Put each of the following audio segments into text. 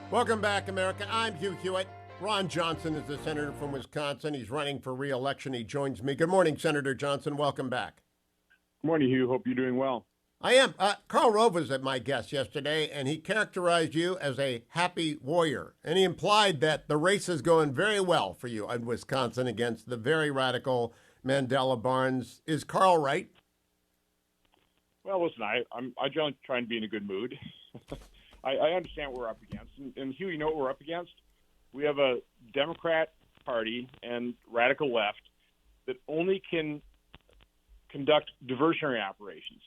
Welcome back, America. I'm Hugh Hewitt. Ron Johnson is the senator from Wisconsin. He's running for re-election. He joins me. Good morning, Senator Johnson. Welcome back. Good morning, Hugh. Hope you're doing well. I am. Karl Rove was at my guest yesterday, and he characterized you as a happy warrior. And he implied that the race is going very well for you in Wisconsin against the very radical Mandela Barnes. Is Karl right? Well, listen, I generally try and be in a good mood. I understand what we're up against. And Hugh, you know what we're up against? We have a Democrat Party and radical left that only can conduct diversionary operations.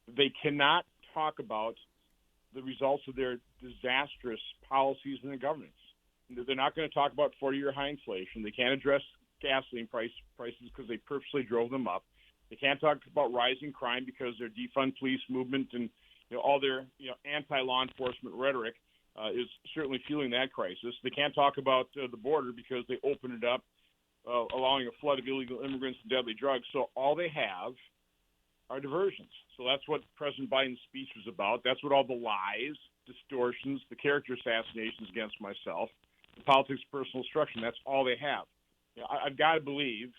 They cannot talk about the results of their disastrous policies and their governance. They're not going to talk about 40-year high inflation. They can't address gasoline prices because they purposely drove them up. They can't talk about rising crime because their defund police movement and all their anti-law enforcement rhetoric is certainly fueling that crisis. They can't talk about the border because they opened it up, allowing a flood of illegal immigrants and deadly drugs. So all they have are diversions. So that's what President Biden's speech was about. That's what all the lies, distortions, the character assassinations against myself, the politics of personal destruction, that's all they have. I've got to believe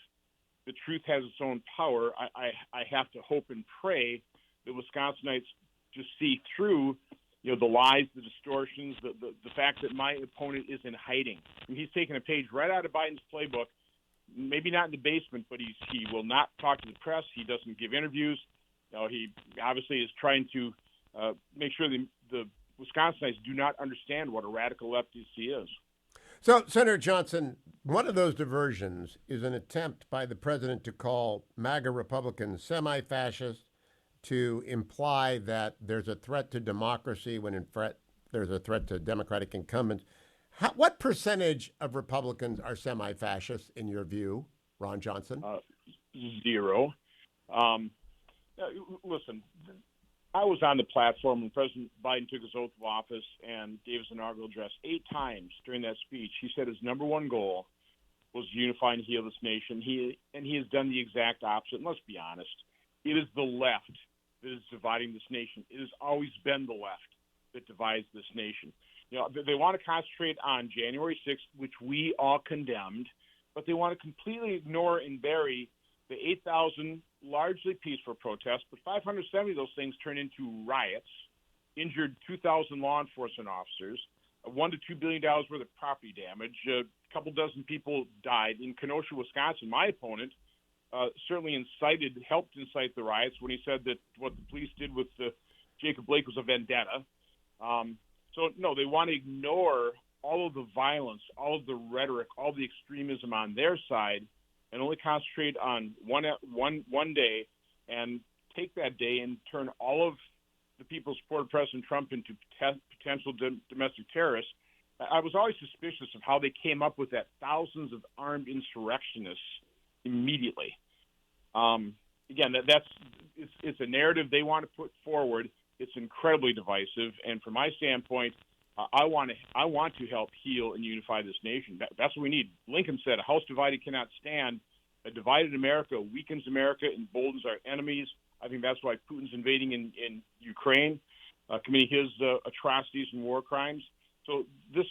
the truth has its own power. I have to hope and pray that Wisconsinites just see through the lies, the distortions, the fact that my opponent is in hiding. And he's taking a page right out of Biden's playbook, maybe not in the basement, but he will not talk to the press. He doesn't give interviews. He obviously is trying to make sure the Wisconsinites do not understand what a radical leftist he is. So, Senator Johnson, one of those diversions is an attempt by the president to call MAGA Republicans semi-fascist, to imply that there's a threat to democracy when in fact there's a threat to Democratic incumbents. What percentage of Republicans are semi-fascists in your view, Ron Johnson? Zero. Listen, I was on the platform when President Biden took his oath of office and gave his inaugural address 8 times during that speech. He said his number one goal was to unify and heal this nation. He has done the exact opposite. And let's be honest, it is the left that is dividing this nation. It has always been the left that divides this nation. They want to concentrate on January 6th, which we all condemned, but they want to completely ignore and bury the 8,000 largely peaceful protests, but 570 of those things turned into riots, injured 2,000 law enforcement officers, $1 to $2 billion worth of property damage, a couple dozen people died. In Kenosha, Wisconsin, my opponent certainly helped incite the riots when he said that what the police did with Jacob Blake was a vendetta. So, no, they want to ignore all of the violence, all of the rhetoric, all the extremism on their side, and only concentrate on one day and take that day and turn all of the people who supported President Trump into potential domestic terrorists. I was always suspicious of how they came up with that, thousands of armed insurrectionists immediately. Again, it's a narrative they want to put forward. It's incredibly divisive, and from my standpoint, I want to help heal and unify this nation. That's what we need. Lincoln said, "A house divided cannot stand. A divided America weakens America, emboldens our enemies." I think that's why Putin's invading in Ukraine, committing his atrocities and war crimes. So this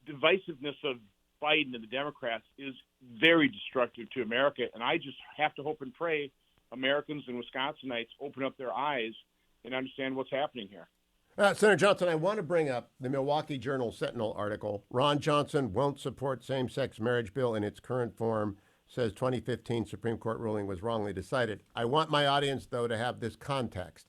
divisiveness of Biden and the Democrats is very destructive to America, and I just have to hope and pray Americans and Wisconsinites open up their eyes and understand what's happening here. Senator Johnson, I want to bring up the Milwaukee Journal Sentinel article. Ron Johnson won't support same-sex marriage bill in its current form, says 2015 Supreme Court ruling was wrongly decided. I want my audience, though, to have this context.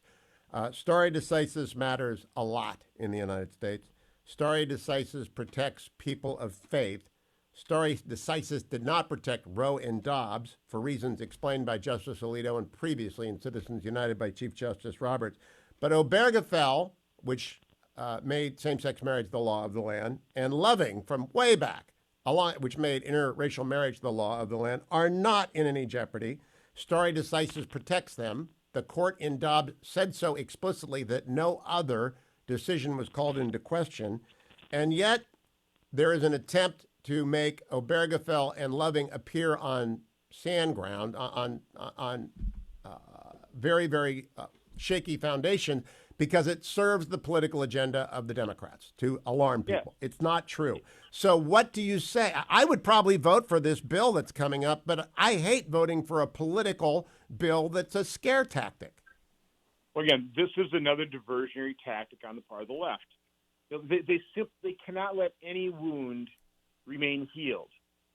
Stare decisis matters a lot in the United States. Stare decisis protects people of faith. Stare decisis did not protect Roe and Dobbs for reasons explained by Justice Alito and previously in Citizens United by Chief Justice Roberts. But Obergefell, which made same-sex marriage the law of the land, and Loving from way back, which made interracial marriage the law of the land, are not in any jeopardy. Stare decisis protects them. The court in Dobbs said so explicitly that no other decision was called into question. And yet there is an attempt to make Obergefell and Loving appear on sand ground, on very, very shaky foundation, because it serves the political agenda of the Democrats to alarm Yeah. people. It's not true. So what do you say? I would probably vote for this bill that's coming up, but I hate voting for a political bill that's a scare tactic. Well, again, this is another diversionary tactic on the part of the left. They simply cannot let any wound remain healed.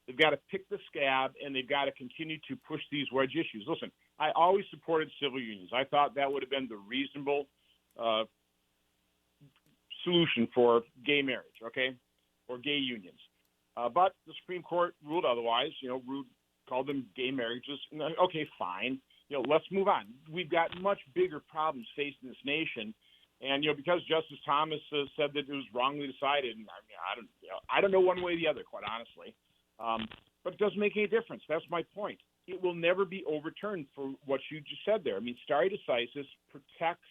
They've got to pick the scab, and they've got to continue to push these wedge issues. Listen, I always supported civil unions. I thought that would have been the reasonable solution for gay marriage, okay, or gay unions. But the Supreme Court ruled otherwise. Called them gay marriages. Okay, fine. Let's move on. We've got much bigger problems facing this nation. And because Justice Thomas said that it was wrongly decided, and I don't know one way or the other, quite honestly. But it doesn't make any difference. That's my point. It will never be overturned for what you just said there. I mean, stare decisis protects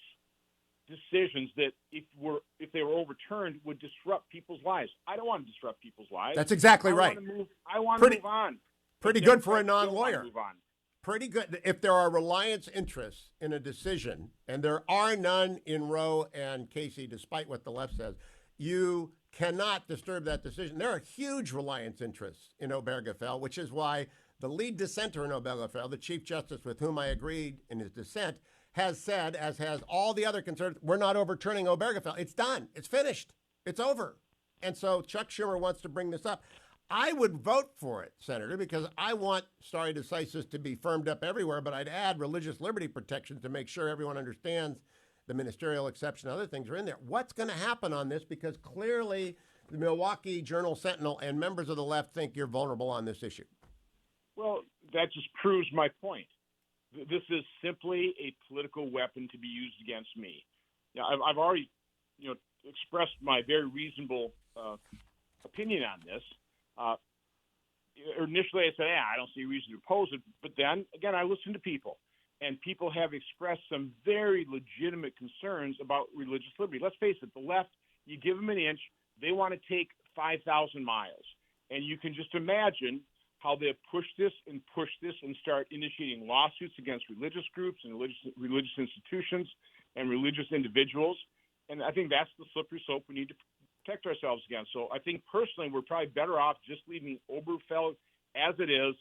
decisions that, if they were overturned, would disrupt people's lives. I don't want to disrupt people's lives. That's exactly right. I want to move on. Pretty good for a non-lawyer. Move on. Pretty good. If there are reliance interests in a decision, and there are none in Roe and Casey, despite what the left says, you cannot disturb that decision. There are huge reliance interests in Obergefell, which is why the lead dissenter in Obergefell, the Chief Justice with whom I agreed in his dissent, has said, as has all the other conservatives, we're not overturning Obergefell. It's done. It's finished. It's over. And so Chuck Schumer wants to bring this up. I would vote for it, Senator, because I want stare decisis to be firmed up everywhere, but I'd add religious liberty protections to make sure everyone understands the ministerial exception. Other things are in there. What's going to happen on this? Because clearly the Milwaukee Journal-Sentinel and members of the left think you're vulnerable on this issue. Well, that just proves my point. This is simply a political weapon to be used against me. I've already, expressed my very reasonable opinion on this. Initially, I said, I don't see a reason to oppose it. But then, again, I listened to people, and people have expressed some very legitimate concerns about religious liberty. Let's face it, the left, you give them an inch, they want to take 5,000 miles. And you can just imagine how they push this and start initiating lawsuits against religious groups and religious institutions and religious individuals. And I think that's the slippery slope we need to protect ourselves against. So I think personally we're probably better off just leaving Obergefell as it is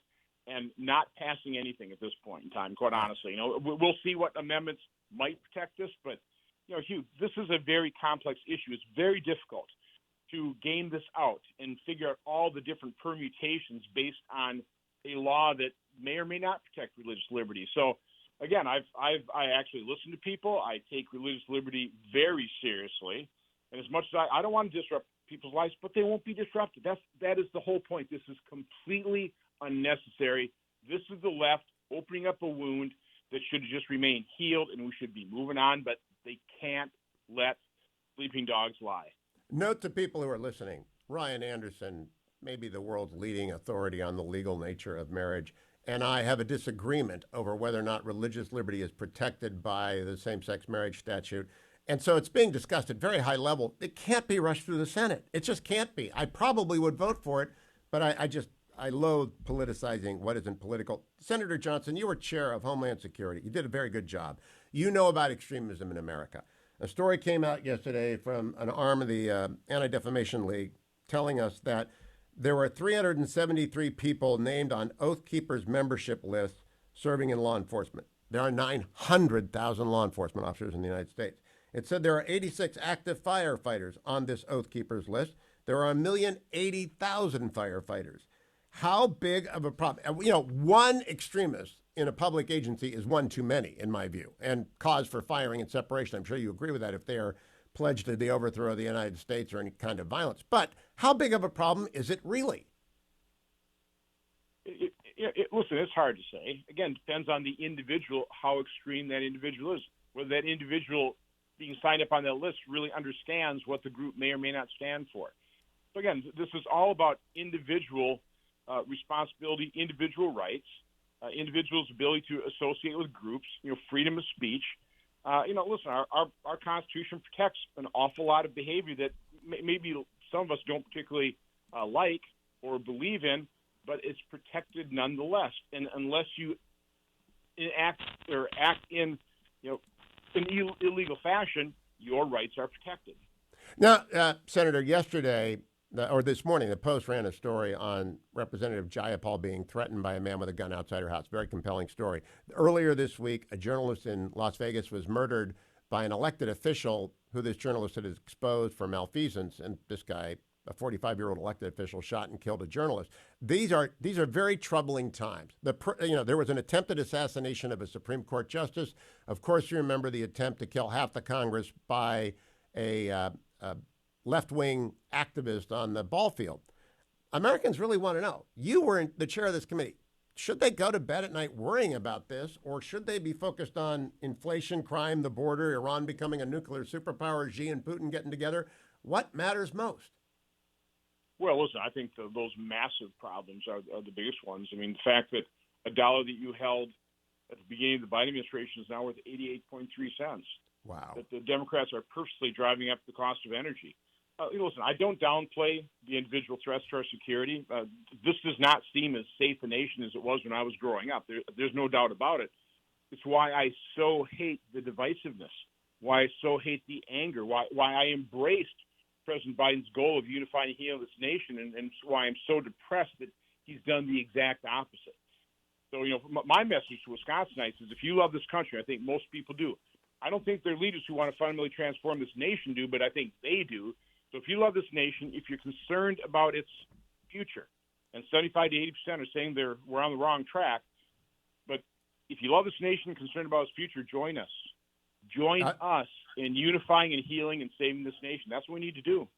and not passing anything at this point in time, quite honestly. We'll see what amendments might protect us, but, Hugh, this is a very complex issue. It's very difficult to game this out and figure out all the different permutations based on a law that may or may not protect religious liberty. So, again, I actually listen to people. I take religious liberty very seriously. And as much as I don't want to disrupt people's lives, but they won't be disrupted. That is the whole point. This is completely unnecessary. This is the left opening up a wound that should just remain healed, and we should be moving on, but they can't let sleeping dogs lie. Note to people who are listening, Ryan Anderson may be the world's leading authority on the legal nature of marriage, and I have a disagreement over whether or not religious liberty is protected by the same-sex marriage statute. And so it's being discussed at very high level. It can't be rushed through the Senate. It just can't be. I probably would vote for it, but I loathe politicizing what isn't political. Senator Johnson, you were chair of Homeland Security. You did a very good job. You know about extremism in America. A story came out yesterday from an arm of the Anti-Defamation League telling us that there were 373 people named on Oath Keepers membership lists serving in law enforcement. There are 900,000 law enforcement officers in the United States. It said there are 86 active firefighters on this Oath Keepers list. There are 1,080,000 firefighters. How big of a problem? One extremist in a public agency is one too many, in my view, and cause for firing and separation. I'm sure you agree with that if they are pledged to the overthrow of the United States or any kind of violence. But how big of a problem is it really? Listen, it's hard to say. Again, it depends on the individual, how extreme that individual is, whether that individual being signed up on that list really understands what the group may or may not stand for. So again, this is all about individual responsibility, individual rights, individuals' ability to associate with groups, freedom of speech. Listen, our Constitution protects an awful lot of behavior that maybe some of us don't particularly like or believe in, but it's protected nonetheless. And unless you act in an illegal fashion, your rights are protected. Now, Senator, yesterday or this morning, the Post ran a story on Representative Jayapal being threatened by a man with a gun outside her house. Very compelling story. Earlier this week, a journalist in Las Vegas was murdered by an elected official who this journalist had exposed for malfeasance, and this guy, a 45-year-old elected official, shot and killed a journalist. These are very troubling times. There was an attempted assassination of a Supreme Court justice. Of course, you remember the attempt to kill half the Congress by a left-wing activist on the ball field. Americans really want to know. You were the chair of this committee. Should they go to bed at night worrying about this, or should they be focused on inflation, crime, the border, Iran becoming a nuclear superpower, Xi and Putin getting together? What matters most? Well, listen, I think those massive problems are the biggest ones. I mean, the fact that a dollar that you held at the beginning of the Biden administration is now worth 88.3 cents. Wow. That the Democrats are purposely driving up the cost of energy. Listen, I don't downplay the individual threats to our security. This does not seem as safe a nation as it was when I was growing up. There's no doubt about it. It's why I so hate the divisiveness, why I so hate the anger, why I embraced President Biden's goal of unifying and healing this nation, and why I'm so depressed that he's done the exact opposite. So, my message to Wisconsinites is if you love this country, I think most people do. I don't think their leaders who want to fundamentally transform this nation do, but I think they do. So if you love this nation, if you're concerned about its future, and 75 to 80% are saying we're on the wrong track, but if you love this nation, concerned about its future, join us. Join us in unifying and healing and saving this nation. That's what we need to do.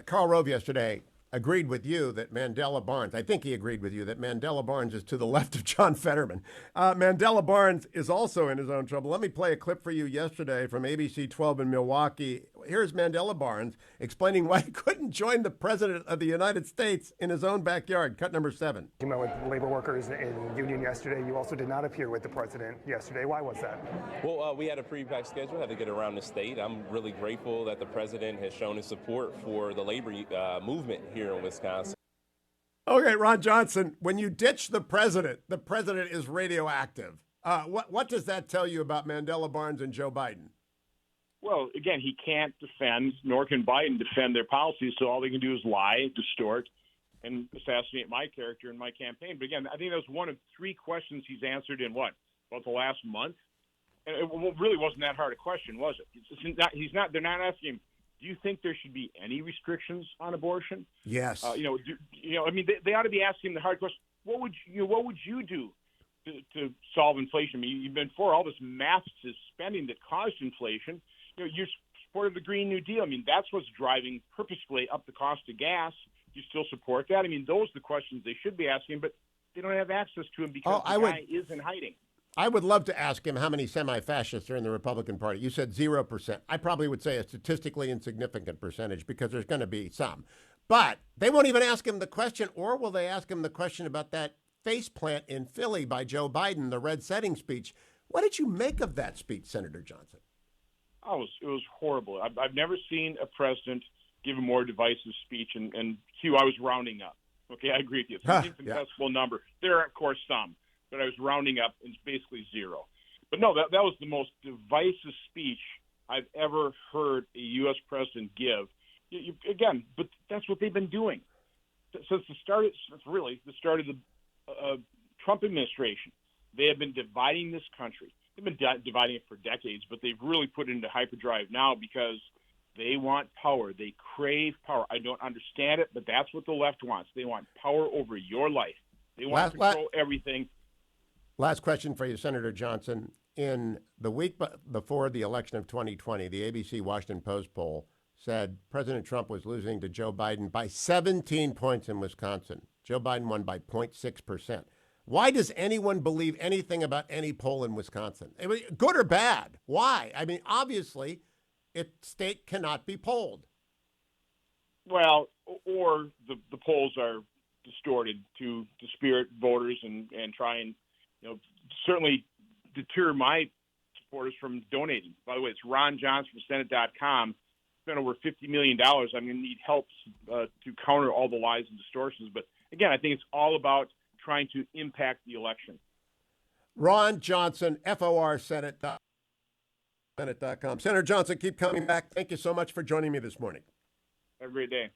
Karl Rove yesterday agreed with you that Mandela Barnes, I think he agreed with you that Mandela Barnes is to the left of John Fetterman. Mandela Barnes is also in his own trouble. Let me play a clip for you yesterday from ABC 12 in Milwaukee. Here's Mandela Barnes explaining why he couldn't join the President of the United States in his own backyard. Cut number 7. You met with labor workers in union yesterday. You also did not appear with the president yesterday. Why was that? Well, we had a pre-packed schedule, had to get around the state. I'm really grateful that the president has shown his support for the labor movement here in Wisconsin. Okay, Ron Johnson, when you ditch the president is radioactive. What does that tell you about Mandela Barnes and Joe Biden? Well, again, he can't defend, nor can Biden defend their policies, so all they can do is lie, distort, and assassinate my character in my campaign. But again, I think that was one of 3 questions he's answered in about the last month? And it really wasn't that hard a question, was it? They're not asking him, do you think there should be any restrictions on abortion? Yes. They ought to be asking him the hard question. What would you do to solve inflation? I mean, you've been for all this massive spending that caused inflation. You're supportive of the Green New Deal. I mean, that's what's driving purposefully up the cost of gas. Do you still support that? I mean, those are the questions they should be asking, but they don't have access to him because the guy is in hiding. I would love to ask him how many semi-fascists are in the Republican Party. You said 0%. I probably would say a statistically insignificant percentage because there's going to be some. But they won't even ask him the question, or will they ask him the question about that faceplant in Philly by Joe Biden, the red setting speech? What did you make of that speech, Senator Johnson? Oh, it was horrible. I've never seen a president give a more divisive speech. And Hugh, I was rounding up. Okay, I agree with you. It's an infinitesimal number. There are, of course, some. But I was rounding up, and it's basically 0. But no, that was the most divisive speech I've ever heard a U.S. president give. Again, but that's what they've been doing since the start of the Trump administration. They have been dividing this country. They've been dividing it for decades, but they've really put it into hyperdrive now because they want power. They crave power. I don't understand it, but that's what the left wants. They want power over your life. They want to control everything. Last question for you, Senator Johnson. In the week before the election of 2020, the ABC Washington Post poll said President Trump was losing to Joe Biden by 17 points in Wisconsin. Joe Biden won by 0.6%. Why does anyone believe anything about any poll in Wisconsin? Good or bad? Why? I mean, obviously, state cannot be polled. Well, or the polls are distorted to spirit voters and try and certainly deter my supporters from donating. By the way, it's Ron Johnson from Senate.com. Spent over $50 million. I'm going to need help to counter all the lies and distortions. But again, I think it's all about trying to impact the election. Ron Johnson, FOR Senate. Senate.com. Senator Johnson, keep coming back. Thank you so much for joining me this morning. Have a great day.